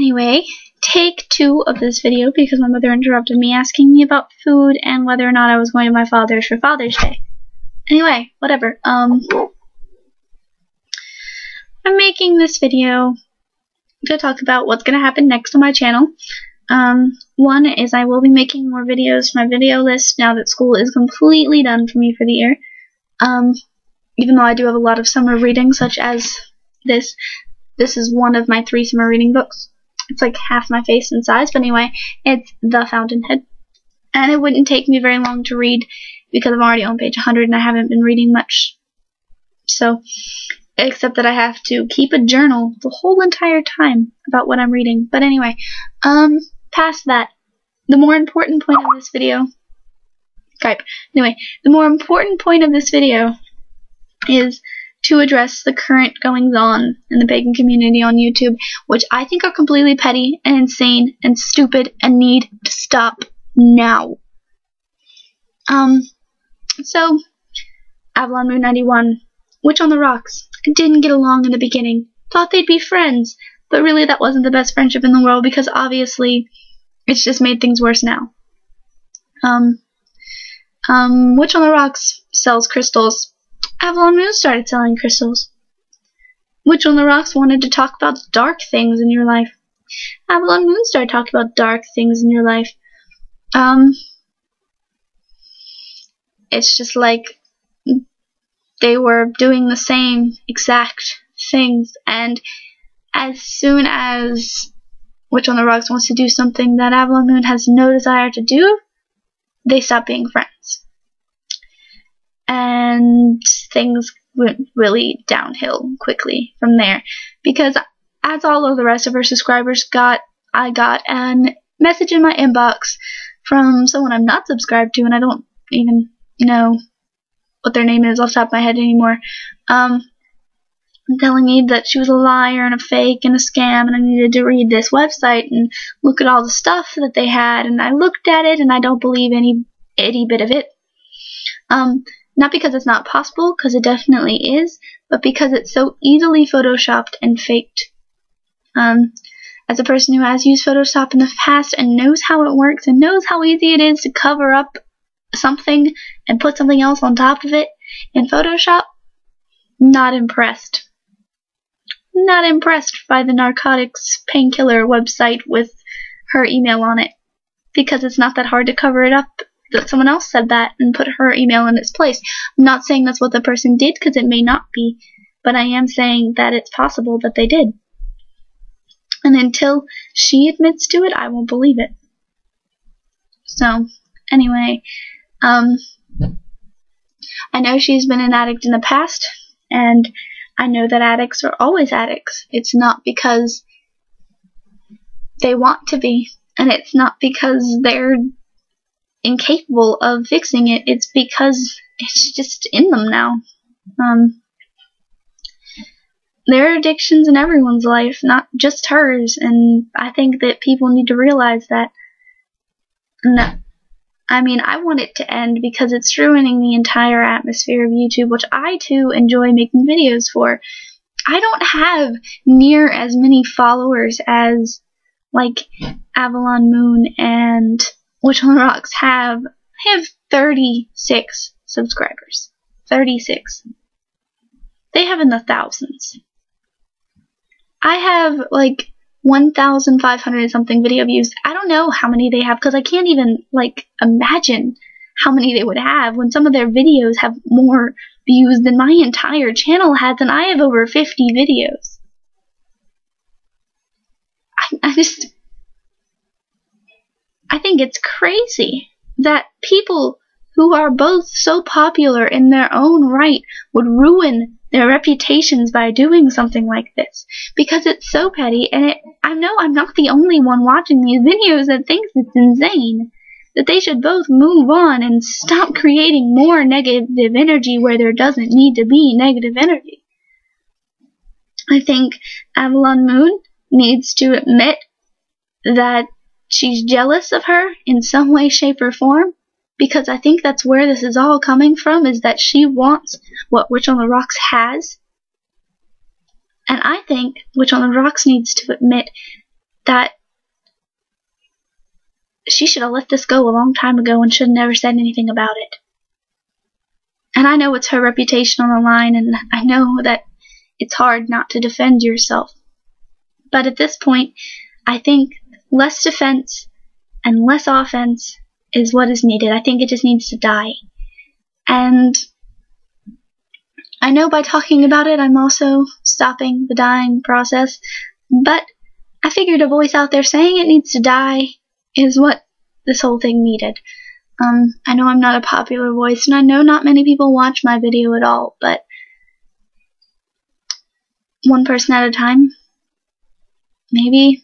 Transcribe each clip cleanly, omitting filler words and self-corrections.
Anyway, take 2 of this video because my mother interrupted me asking me about food and whether or not I was going to my father's for Father's Day. Anyway, whatever. I'm making this video to talk about what's going to happen next on my channel. One is I will be making more videos for my video list now that school is completely done for me for the year. Even though I do have a lot of summer reading, such as this. This is one of my 3 summer reading books. It's like half my face in size, but anyway, it's The Fountainhead. And it wouldn't take me very long to read because I'm already on page 100 and I haven't been reading much. So, except that I have to keep a journal the whole entire time about what I'm reading. But anyway, past that, the more important point of this video, the more important point of this video is to address the current goings-on in the pagan community on YouTube, which I think are completely petty and insane and stupid and need to stop now. So, Avalon Moon 91, Witch on the Rocks, didn't get along in the beginning, thought they'd be friends, but really that wasn't the best friendship in the world because obviously it's just made things worse now. Witch on the Rocks sells crystals. Avalon Moon started selling crystals. Witch on the Rocks wanted to talk about dark things in your life. Avalon Moon started talking about dark things in your life. It's just like they were doing the same exact things, and as soon as Witch on the Rocks wants to do something that Avalon Moon has no desire to do, they stop being friends. And things went really downhill quickly from there, because as all of the rest of her subscribers I got a message in my inbox from someone I'm not subscribed to, and I don't even know what their name is off the top of my head anymore, telling me that she was a liar and a fake and a scam, and I needed to read this website and look at all the stuff that they had, and I looked at it and I don't believe any bit of it. Not because it's not possible, because it definitely is, but because it's so easily photoshopped and faked. As a person who has used Photoshop in the past and knows how it works and knows how easy it is to cover up something and put something else on top of it in Photoshop, not impressed. Not impressed by the narcotics painkiller website with her email on it, because it's not that hard to cover it up. That someone else said that and put her email in its place. I'm not saying that's what the person did, because it may not be, but I am saying that it's possible that they did. And until she admits to it, I won't believe it. So, anyway, I know she's been an addict in the past, and I know that addicts are always addicts. It's not because they want to be, and it's not because they're incapable of fixing it. It's because it's just in them now. There are addictions in everyone's life, not just hers, and I think that people need to realize that. No, I mean, I want it to end because it's ruining the entire atmosphere of YouTube, which I too enjoy making videos for. I don't have near as many followers as like Avalon Moon and Witch on the Rocks have. I have 36 subscribers. 36. They have in the thousands. I have like 1,500 something video views. I don't know how many they have because I can't even like imagine how many they would have when some of their videos have more views than my entire channel has, and I have over 50 videos. I think it's crazy that people who are both so popular in their own right would ruin their reputations by doing something like this, because it's so petty, and I know I'm not the only one watching these videos that thinks it's insane, that they should both move on and stop creating more negative energy where there doesn't need to be negative energy. I think Avalon Moon needs to admit that she's jealous of her in some way, shape, or form, because I think that's where this is all coming from, is that she wants what Witch on the Rocks has. And I think Witch on the Rocks needs to admit that she should have let this go a long time ago and should have never said anything about it. And I know it's her reputation on the line, and I know that it's hard not to defend yourself. But at this point, I think less defense and less offense is what is needed. I think it just needs to die. And I know by talking about it, I'm also stopping the dying process, but I figured a voice out there saying it needs to die is what this whole thing needed. I know I'm not a popular voice, and I know not many people watch my video at all, but one person at a time, maybe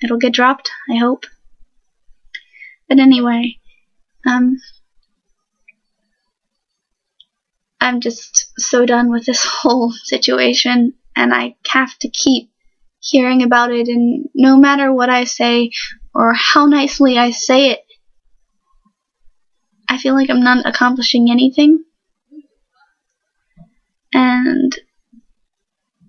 it'll get dropped, I hope. But anyway, I'm just so done with this whole situation, and I have to keep hearing about it, and no matter what I say or how nicely I say it, I feel like I'm not accomplishing anything, and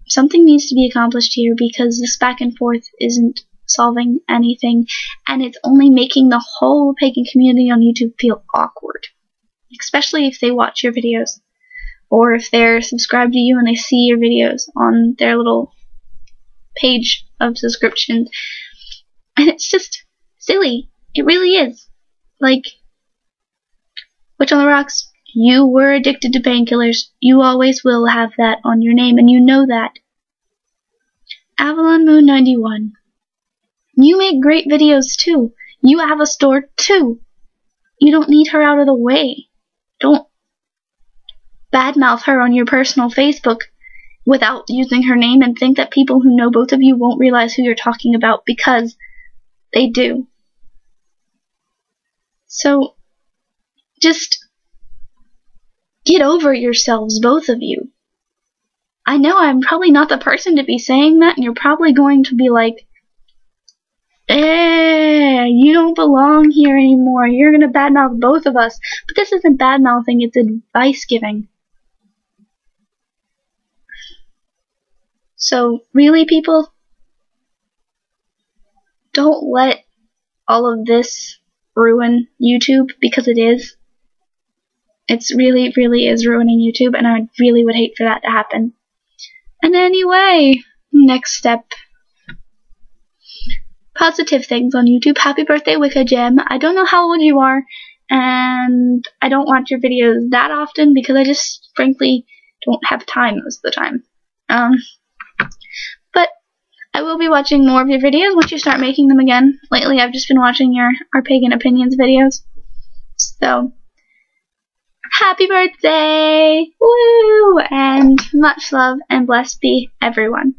something needs to be accomplished here, because this back and forth isn't solving anything, and it's only making the whole pagan community on YouTube feel awkward, especially if they watch your videos, or if they're subscribed to you and they see your videos on their little page of subscriptions. And it's just silly. It really is. Like, Witch on the Rocks, you were addicted to painkillers. You always will have that on your name, and you know that. Avalon Moon 91. You make great videos too. You have a store too. You don't need her out of the way. Don't badmouth her on your personal Facebook without using her name and think that people who know both of you won't realize who you're talking about, because they do. So, just get over yourselves, both of you. I know I'm probably not the person to be saying that, and you're probably going to be like, you don't belong here anymore. You're going to badmouth both of us. But this isn't badmouthing, it's advice giving. So, really, people, don't let all of this ruin YouTube, because it is. It's really, really is ruining YouTube, and I really would hate for that to happen. And anyway, next step. Positive things on YouTube. Happy birthday, Wicca Gem. I don't know how old you are, and I don't watch your videos that often because I just, frankly, don't have time most of the time. But I will be watching more of your videos once you start making them again. Lately, I've just been watching our Pagan Opinions videos. So, happy birthday! Woo! And much love and blessed be everyone.